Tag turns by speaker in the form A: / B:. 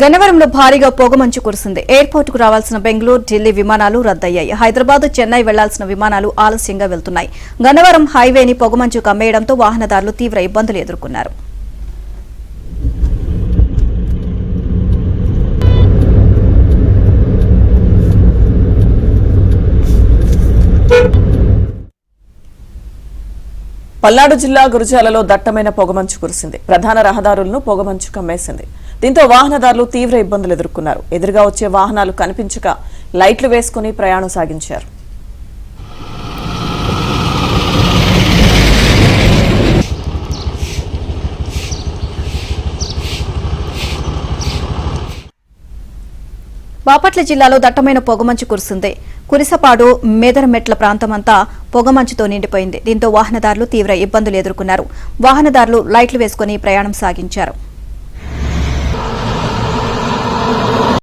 A: గన్నవరంలో భారీగా పొగమంచు కురిసింది. ఎయిర్పోర్ట్ కు రావాల్సిన బెంగళూరు, ఢిల్లీ విమానాలు రద్దయ్యాయి. హైదరాబాద్, చెన్నై వెళ్లాల్సిన విమానాలు ఆలస్యంగా వెళ్తున్నాయి. గన్నవరం హైవేని పొగమంచు కమ్మేయడంతో వాహనదారులు తీవ్ర ఇబ్బందులు ఎదుర్కొన్నారు.
B: పల్నాడు జిల్లా గురజాలలో దట్టమైన పొగమంచు కురిసింది. ప్రధాన రహదారులను పొగమంచు కమ్మేసింది. దీంతో వాహనదారులు తీవ్ర ఇబ్బందులు ఎదుర్కొన్నారు. ఎదురుగా వచ్చే వాహనాలు కనిపించక లైట్లు వేసుకుని ప్రయాణం సాగించారు.
A: బాపట్ల జిల్లాలో దట్టమైన పొగమంచు కురిసింది. కురిసపాడు, మేదరమెట్ల ప్రాంతమంతా పొగమంచుతో నిండిపోయింది. దీంతో వాహనదారులు తీవ్ర ఇబ్బందులు ఎదుర్కొన్నారు. వాహనదారులు లైట్లు వేసుకుని ప్రయాణం సాగించారు.